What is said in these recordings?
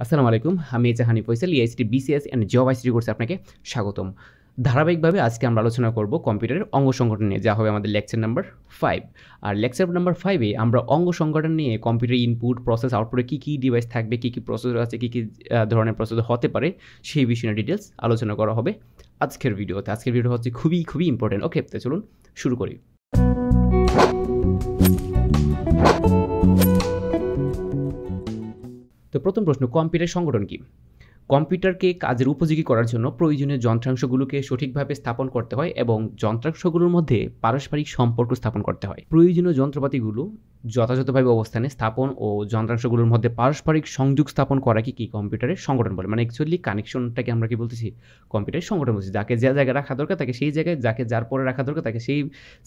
আসসালামু আলাইকুম। আমি Jahani Faisal EICT BCS and job ICT কোর্সে আপনাকে স্বাগতম। ধারাবাহিকভাবে আজকে আমরা আলোচনা করব কম্পিউটারের অঙ্গ সংগঠন নিয়ে, যা হবে আমাদের লেকচার নাম্বার 5। আর লেকচার নাম্বার 5 এ আমরা অঙ্গ সংগঠন নিয়ে কম্পিউটার ইনপুট, প্রসেস, আউটপুটে কী ডিভাইস থাকবে, কী প্রসেসর আছে, কী ধরনের প্রসেসর হতে পারে, সেই বিষয়ে ডিটেইলস আলোচনা করা হবে আজকের ভিডিওতে। আজকের ভিডিও হচ্ছে খুবই ইম্পর্টেন্ট। ওকে, তো চলুন শুরু করি। তো প্রথম প্রশ্ন, কম্পিউটার সংগঠন কি? কম্পিউটারকে কাজের উপযোগী করার জন্য প্রয়োজনীয় যন্ত্রাংশগুলোকে সঠিকভাবে স্থাপন করতে হয় এবং যন্ত্রাংশগুলোর মধ্যে পারস্পরিক সম্পর্ক স্থাপন করতে হয়। প্রয়োজনীয় যন্ত্রপাতিগুলো যথাযথভাবে অবস্থানে স্থাপন ও যন্ত্রাংশগুলোর মধ্যে পারস্পরিক সংযোগ স্থাপন করা কি কম্পিউটারের সংগঠন বলে। মানে অ্যাকচুয়ালি কানেকশনটাকে আমরা কি বলতেছি? কম্পিউটারের সংগঠন বলছি। যাকে যে জায়গায় রাখা দরকার তাকে সেই জায়গায়, যাকে যার পরে রাখা দরকার তাকে সেই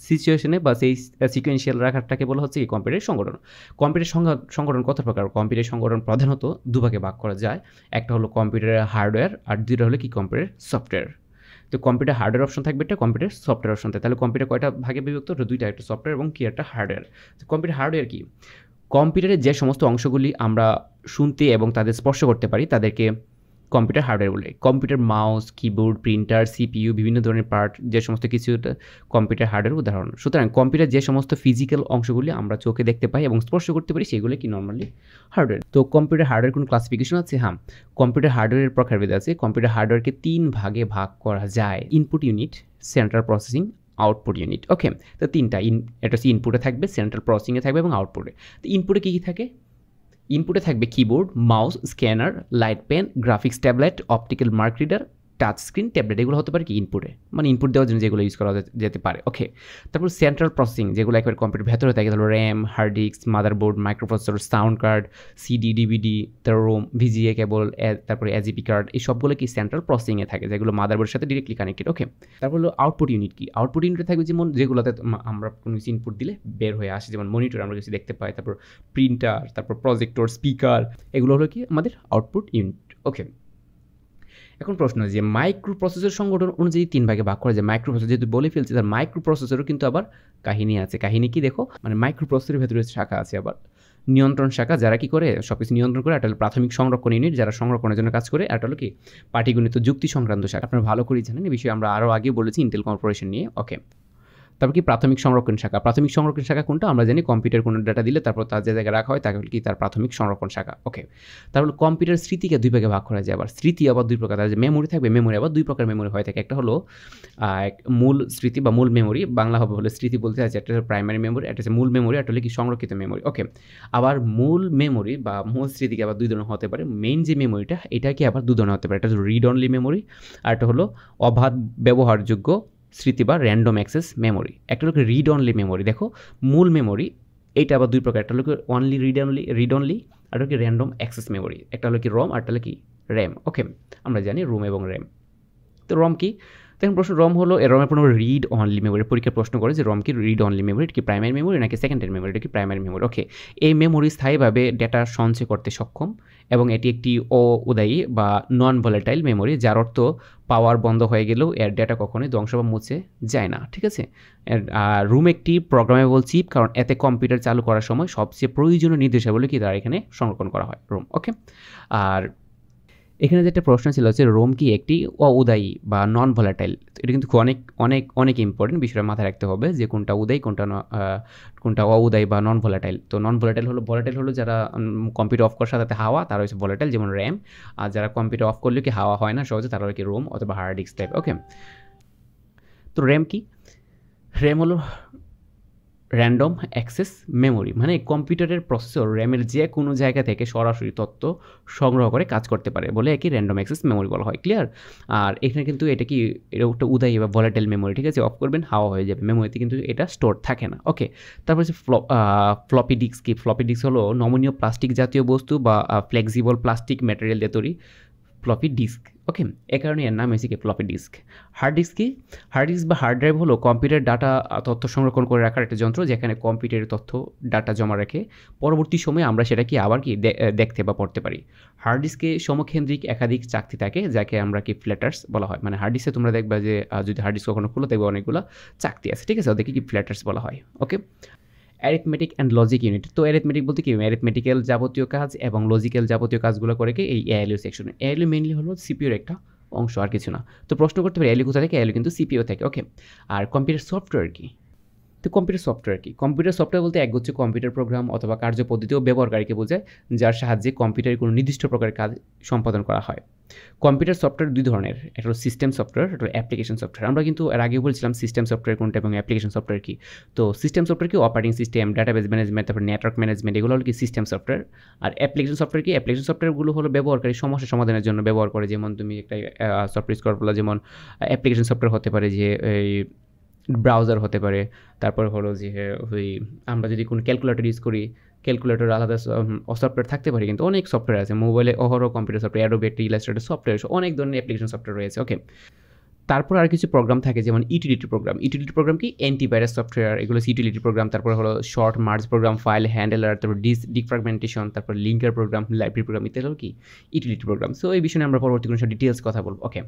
সিচুয়েশনে বা সেই সিকোয়েন্সিয়াল রাখাটাকে বলা হচ্ছে কম্পিউটারের সংগঠন। কম্পিউটার সংগঠন কত প্রকার? কম্পিউটার সংগঠন প্রধানত দুভাগে ভাগ করা যায়। একটা হলো কম্পিউটারের হার্ডওয়্যার, আর দুইটা হলো কম্পিউটার সফটওয়্যার। তো কম্পিউটার হার্ডওয়্যার অপশন থাকবে, একটা কম্পিউটার সফটওয়্যার অপশন থাকবে। তাহলে কম্পিউটার কয়টা ভাগে বিভক্ত? দুইটা, একটা সফটওয়্যার এবং একটা হার্ডওয়্যার। তো কম্পিউটার হার্ডওয়্যার কি? কম্পিউটারের যে সমস্ত অংশগুলি আমরা শুনতে এবং তাদের স্পর্শ করতে পারি তাদেরকে কম্পিউটার হার্ডওয়্যার বলে। Computer mouse, keyboard, printer, CPU, বিভিন্ন ধরনের পার্ট, যে সমস্ত কিছু কম্পিউটার হার্ডওয়্যার উদাহরণ। সুতরাং কম্পিউটার যে সমস্ত ফিজিক্যাল অংশগুলি আমরা চোখে দেখতে পাই এবং স্পর্শ করতে পারি সেগুলো কি নর্মালি হার্ডওয়্যার। তো কম্পিউটার হার্ডওয়্যার কোনো ক্লাসিফিকেশন আছে? হ্যাঁ, কম্পিউটার হার্ডওয়্যারের প্রকারভেদ আছে। কম্পিউটার হার্ডওয়্যারকে 3 ভাগে ভাগ করা যায়: input unit, central processing, output unit. Okay, তো তিনটা এটা হচ্ছে ইনপুটে থাকবে, সেন্ট্রাল প্রসেসিংয়ে থাকবে এবং আউটপুটে। তো ইনপুটে কী থাকে? ইনপুটে থাকবে keyboard, mouse, scanner, light pen, graphics tablet, optical mark reader, touch screen, tablet. এগুলো হতে পারে কি ইনপুটে, মানে ইনপুট দেওয়ার জন্য যেগুলো ইউজ করা যেতে পারে। ওকে, তারপর সেন্ট্রাল প্রসেসিং, যেগুলো একবার কম্পিউটার ভেতরে থাকে, ধরো RAM, hard disk, motherboard, microprocessor, sound card, CD, DVD, তার রোম, ভিজিএ কেবল, তারপরে এজিপি কার্ড, এই সবগুলো কি সেন্ট্রাল প্রসেসিংয়ে থাকে, যেগুলো মাদারবোর্ডের সাথে ডিরেক্টলি কানেক্টেড। ওকে, তারপর হলো আউটপুট ইউনিট কি? আউটপুট ইউনিটে থাকবে যেমন যেগুলোতে আমরা কোনো কিছু ইনপুট দিলে বের হয়ে আসে, যেমন মনিটর আমরা কিছু দেখতে পাই, তারপর প্রিন্টার, তারপর প্রজেক্টর, স্পিকার, এগুলো হলো কি আমাদের আউটপুট ইউনিট। ওকে, এখন প্রশ্ন যে মাইক্রো প্রসেসর সংগঠন অনুযায়ী 3 ভাগে ভাগ করা যায়। মাইক্রো প্রসেসর যেহেতু বলে ফেলছি, তার মাইক্রো প্রসেসরও কিন্তু আবার কাহিনী আছে। কাহিনী কি দেখো, মানে মাইক্রো প্রসেসরের ভেতরে শাখা আছে, আবার নিয়ন্ত্রণ শাখা, যারা কি করে সবকিছু নিয়ন্ত্রণ করে। একটা হলো প্রাথমিক সংরক্ষণ ইউনিট, যারা সংরক্ষণের জন্য কাজ করে। একটা হলো কি পাটিগণিত যুক্তি সংক্রান্ত শাখা। আপনারা ভালো করেই জানেন, এই বিষয়ে আমরা আরও আগে বলেছি ইন্টেল কর্পোরেশন নিয়ে। ওকে, তারপর কি প্রাথমিক সংরক্ষণ শাখা। প্রাথমিক সংরক্ষণ শাখা কোনটা? আমরা জানি কম্পিউটার কোনো ডাটা দিলে তারপর তার যে জায়গায় রাখা হয় তাকে কি তার প্রাথমিক সংরক্ষণ শাখা। ওকে, তারপর কম্পিউটার স্মৃতিকে 2 ভাগে ভাগ করা যায়। আবার স্মৃতি আবার 2 প্রকার, যে মেমোরি থাকবে, মেমোরি আবার 2 প্রকার মেমোরি হয়ে থাকে। একটা হলো মূল স্মৃতি বা মূল মেমোরি, বাংলা হবে হলো স্মৃতি বলতে আছে। একটা হলো প্রাইমারি মেমোরি, একটা হচ্ছে মূল মেমোরি, একটা হলো কি সংরক্ষিত মেমোরি। ওকে, আবার মূল মেমোরি বা মূল স্মৃতিকে আবার 2 ধরনের হতে পারে। মেইন যে মেমোরিটা, এটা কি আবার 2 ধরনের হতে পারে। একটা হলো রিড অনলি মেমোরি, আর একটা হলো অবাধ ব্যবহারযোগ্য স্মৃতি বা র্যান্ডম অ্যাক্সেস মেমোরি। একটা হলো রিড অনলি মেমোরি। দেখো, মূল মেমোরি এইটা আবার 2 প্রকার। একটা হলো অনলি রিড অনলি, আর হলো কি র্যান্ডম অ্যাক্সেস মেমোরি। একটা হলো কি রম, আর একটা হলো কি র্যাম। ওকে, আমরা জানি রোম এবং র্যাম। তো রম কি? দেখুন প্রশ্ন, রম হলো রমের পর রিড অনলি মেমোরি। পরীক্ষার প্রশ্ন করে যে রম কি রিড অনলি মেমোরি, এটা কি প্রাইমারি মেমোরি নাকি সেকেন্ডারি মেমোরি? এটা কি প্রাইমারি মেমোরি। ওকে, এই মেমোরি স্থায়ীভাবে ডেটা সঞ্চয় করতে সক্ষম এবং এটি একটি অউদায়ী বা নন ভোলাটাইল মেমোরি, যার অর্থ পাওয়ার বন্ধ হয়ে গেলেও এর ডেটা কখনোই ধ্বংস বা মুছে যায় না। ঠিক আছে, রুম একটি প্রোগ্রামেবল চিপ, কারণ এতে কম্পিউটার চালু করার সময় সবচেয়ে প্রয়োজনীয় নির্দেশাবলী কি তারা এখানে সংরক্ষণ করা হয়, রুম। ওকে, আর এখানে যেটা প্রশ্ন ছিল হচ্ছে রোম কি একটি অউদায়ী বা নন ভোলাটাইল। এটা কিন্তু অনেক ইম্পর্টেন্ট, বিষয়টা মাথায় রাখতে হবে যে কোনটা উদায়ী, কোনটা অউদায়ী বা নন ভোলাটাইল। তো নন ভোলাটাইল হলো যারা কম্পিউটার অফ করার সাথে হাওয়া, তারা হচ্ছে ভোলাটাইল, যেমন র্যাম। আর যারা কম্পিউটার অফ করলে কি হাওয়া হয় না সহজে, তারা হলো কি রোম অথবা হার্ড ডিস্ক টাইপ। ওকে, তো র্যাম কি? র্যাম হলো র্যান্ডম অ্যাক্সেস মেমোরি, মানে কম্পিউটারের প্রসেসর র্যামের যে কোনো জায়গা থেকে সরাসরি তথ্য সংগ্রহ করে কাজ করতে পারে বলে একই র্যান্ডম অ্যাক্সেস মেমোরি বলা হয়। ক্লিয়ার? আর এখানে কিন্তু এটা একটা উদায়ী বা ভোলাটাইল মেমোরি। ঠিক আছে, অফ করবেন হাওয়া হয়ে যাবে, মেমোরিতে কিন্তু এটা স্টোর থাকে না। ওকে, তারপর হচ্ছে ফ্লপি ডিস্ক কি? ফ্লপি ডিস্ক হলো নমনীয় প্লাস্টিক জাতীয় বস্তু বা ফ্লেক্সিবল প্লাস্টিক ম্যাটেরিয়াল দিয়ে তৈরি ফ্লপি ডিস্ক। ওকে, এ কারণে এর নাম হয়েছে কি ফ্লপি ডিস্ক। হার্ড ডিস্ক কি? হার্ড ডিস্ক বা হার্ড ড্রাইভ হলো কম্পিউটার ডাটা তথ্য সংরক্ষণ করে রাখার একটা যন্ত্র, যেখানে কম্পিউটারের তথ্য ডাটা জমা রেখে পরবর্তী সময়ে আমরা সেটা কি আবার কি দেখতে বা পড়তে পারি। হার্ড ডিস্কে সমকেন্দ্রিক একাধিক চাকতি থাকে, যাকে আমরা কি ফ্ল্যাটার্স বলা হয়। মানে হার্ড ডিস্কে তোমরা দেখবা যে যদি হার্ড ডিস্ক কখনো খুলে দেখবে অনেকগুলো চাকতি আছে। ঠিক আছে, ওদেরকে কি ফ্ল্যাটার্স বলা হয়। ওকে, অ্যারিথমেটিক অ্যান্ড লজিক ইউনিট। তো অ্যারিথমেটিক বলতে কি, অ্যারিথমেটিক্যাল যাবতীয় কাজ এবং লজিক্যাল যাবতীয় কাজগুলো করে কি এই এএলইউ সেকশনে। এএলইউ মেইনলি হলো সিপিইউর একটা অংশ, আর কিছু না। তো প্রশ্ন করতে পারি এএলইউ কোথায় থাকে, এএলইউ কিন্তু সিপিইউ থাকে। ওকে, আর কম্পিউটার সফটওয়্যার কি? তো কম্পিউটার সফটওয়্যার কি? কম্পিউটার সফটওয়্যার বলতে একগুচ্ছ কম্পিউটার প্রোগ্রাম অথবা কার্যপদ্ধতি ও ব্যবহারকারীকে বোঝায়, যার সাহায্যে কম্পিউটারে কোনো নির্দিষ্ট প্রকারের কাজ সম্পাদন করা হয়। কম্পিউটার সফটওয়্যার দুই ধরনের, একটা হলো সিস্টেম সফটওয়্যার, একটা হলো অ্যাপ্লিকেশন সফটওয়্যার। আমরা কিন্তু এর আগেও বলছিলাম সিস্টেম সফটওয়্যার কোনটা এবং অ্যাপ্লিকেশন সফটওয়্যার কি। তো সিস্টেম সফটওয়্যার কি, অপারেটিং সিস্টেম, ডাটাবেস ম্যানেজমেন্ট, তারপর নেটওয়ার্ক ম্যানেজমেন্ট, এগুলো হলো কি সিস্টেম সফটওয়্যার। আর অ্যাপ্লিকেশন সফটওয়্যার কি, অ্যাপ্লিকেশন সফটওয়্যারগুলো হলো ব্যবহারকারী সমস্যা সমাধানের জন্য ব্যবহার করে। যেমন তুমি একটা সফটওয়্যার ইউজ করলে, যেমন অ্যাপ্লিকেশন সফটওয়্যার হতে পারে যে এই ব্রাউজার হতে পারে, তারপর হলো যে ওই আমরা যদি কোনো ক্যালকুলেটর ইউজ করি, ক্যালকুলেটর আলাদা সফটওয়্যার থাকতে পারে, কিন্তু অনেক সফটওয়্যার আছে মোবাইলে, অহরহ computer software, Adobe, Illustrator software, অনেক ধরনের অ্যাপ্লিকেশন সফটওয়্যার রয়েছে। ওকে, তারপর আর কিছু প্রোগ্রাম থাকে যেমন ইউটিলিটি প্রোগ্রাম। ইউটিলিটি প্রোগ্রাম কি, অ্যান্টিভাইরাস সফটওয়্যার, এগুলো ইউটিলিটি প্রোগ্রাম। তারপর হলো sort merge program, file handler, তারপর ডিফ্র্যাগমেন্টেশন, তারপর লিঙ্কার প্রোগ্রাম, লাইব্রেরি প্রোগ্রাম, ইত্যাদি হলো কি ইউটিলিটি প্রোগ্রাম। সো এই বিষয়ে আমরা পরবর্তী কোনো ডিটেলস কথা বলবো। ওকে,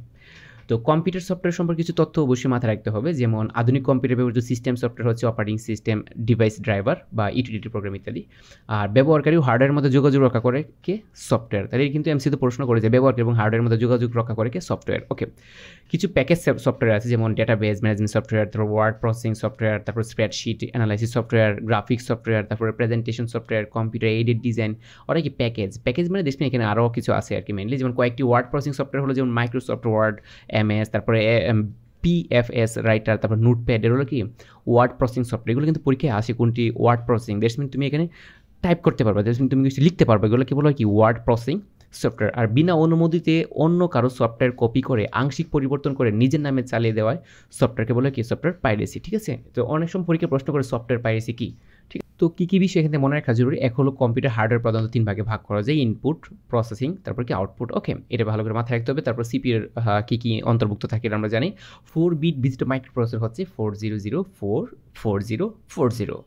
তো কম্পিউটার সফটওয়্যার সম্পর্কে কিছু তথ্য অবশ্যই মাথায় রাখতে হবে। যেমন আধুনিক কম্পিউটার ব্যবহৃত সিস্টেম সফটওয়্যার হচ্ছে অপারেটিং সিস্টেম, ডিভাইস ড্রাইভার বা ইউটিলিটি প্রোগ্রাম ইত্যাদি। আর ব্যবহারকারী ও হার্ডওয়্যারের মধ্যে যোগাযোগ রক্ষা করে কে, সফটওয়্যার। তাহলে কিন্তু এমসিতে প্রশ্ন করে যে ব্যবহারকারী এবং হার্ডওয়্যারের মধ্যে যোগাযোগ রক্ষা করে কে, সফটওয়্যার। ওকে, কিছু প্যাকেজ সফটওয়্যার আছে যেমন ডাটাবেস ম্যানেজমেন্ট সফটওয়্যার, তারপর ওয়ার্ড প্রসেসিং সফটওয়্যার, তারপর spreadsheet analysis software, graphics software, তারপরে presentation software, computer aided design, ওরা কি প্যাকেজ মানে দেখবেন এখানে আরও কিছু আছে আর কি মেনলি। যেমন কয়েকটি ওয়ার্ড প্রসেসিং সফটওয়্যার হলো যেমন মাইক্রোসফট ওয়ার্ড, এমএস, তারপরে পিএফএস রাইটার, তারপর নোটপ্যাড, এর হলো কি ওয়ার্ড প্রসেসিং সফটওয়্যার। এগুলো কিন্তু পরীক্ষায় আসে কোনটি ওয়ার্ড প্রসেসিং, দ্যাটস মিন তুমি এখানে টাইপ করতে পারবে, দ্যাটস মিন তুমি কিছু লিখতে পারবে, এগুলো কি বলা হয় কি ওয়ার্ড প্রসেসিং সফটওয়্যার। আর বিনা অনুমতিতে অন্য কারো সফটওয়্যার কপি করে আংশিক পরিবর্তন করে নিজের নামে চালিয়ে দেওয়ায় সফটওয়্যারকে বলে কি সফটওয়্যার পাইরেসি। ঠিক আছে, তো অনেক সময় পরীক্ষা প্রশ্ন করে সফটওয়্যার পাইরেসি কি। ঠিক, তো কী বিষয় এখানে মনে রাখা জরুরি। এক হলো কম্পিউটার হার্ডওয়্যার প্রধানত 3 ভাগে ভাগ করা যায়, ইনপুট, প্রসেসিং, তারপর কি আউটপুট। ওকে, এটা ভালো করে মাথায় রাখতে হবে। তারপর সিপিইউর কী অন্তর্ভুক্ত থাকে এটা আমরা জানি। 4 বিট বিশিষ্ট মাইক্রোপ্রসেসর হচ্ছে 40044040।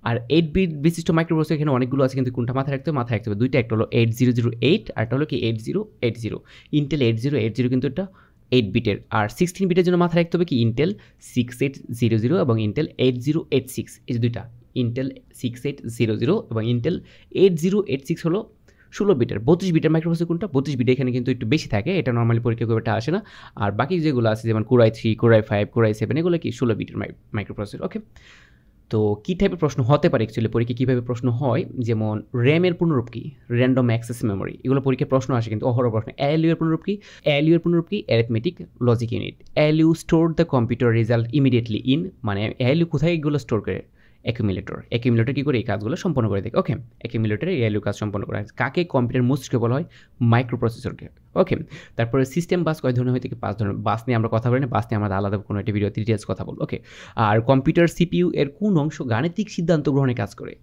আর 8 বিট বিশিষ্ট মাইক্রোপ্রসেসর এখানে অনেকগুলো আছে, কিন্তু কোনটা মাথায় রাখতে হবে দুইটা, একটা হলো 8008 আর একটা হলো কি 8080। ইন্টেল 8080 কিন্তু এটা 8 বিটের। আর 16 বিটের জন্য মাথায় রাখতে হবে কি ইন্টেল 6800 এবং ইন্টেল 8086, এই যে দুইটা, ইন্টেল 6800 এবং ইন্টেল 8086 হলো 16 বিটের। 32 বিটের মাইক্রোপ্রসেসর কোনটা, 32 বিট এখানে কিন্তু একটু বেশি থাকে, এটা নর্মালি পরীক্ষা খুব একটা আসে না। আর বাকি যেগুলো আছে যেমন কোরাই 3, কোরাই 5, কোরাই 7, এগুলো কি 16 বিটের মাইক্রোপ্রসেসর। ওকে, তো কী টাইপের প্রশ্ন হতে পারে অ্যাকচুয়ালি পরীক্ষা কীভাবে প্রশ্ন হয়, যেমন র্যামের পুনরূপ কি, র্যান্ডম অ্যাক্সেস মেমোরি, এগুলো পরীক্ষায় প্রশ্ন আসে কিন্তু অহরহ প্রশ্ন। এএলইউ এর পুনরূপ কি, এএলইউ এর পুনরূপ কি, arithmetic logic unit. ALU store the computer result immediately in, মানে এএলইউ কোথায় এগুলো স্টোর করে, অ্যাকিউমুলেটর কী করে এই কাজগুলো সম্পন্ন করে থাকে। ওকে, অ্যাকিউমুলেটরে এএলইউ কাজ সম্পন্ন করা হয়। কাকে কম্পিউটার মস্তিষ্ক বলা হয়, মাইক্রোপ্রসেসরকে। ওকে, তারপরে সিস্টেম বাস কয় ধরনের হয়ে থাকে, 5 ধরনের। বাস নিয়ে আমরা কথা বলি না, বাস নিয়ে আমরা আলাদা কোনো একটা ভিডিওতে ডিটেলস কথা বলবো। ওকে, আর কম্পিউটার সিপিইউ এর কোন অংশ গাণিতিক সিদ্ধান্ত গ্রহণে কাজ করে,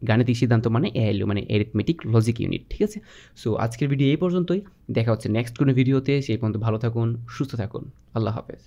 গাণিতিক সিদ্ধান্ত মানে এএলইউ মানে অ্যারিথমেটিক লজিক ইউনিট। ঠিক আছে, সো আজকের ভিডিও এই পর্যন্তই, দেখা হচ্ছে নেক্সট কোনো ভিডিওতে। সেই পর্যন্ত ভালো থাকুন, সুস্থ থাকুন, আল্লাহ হাফেজ।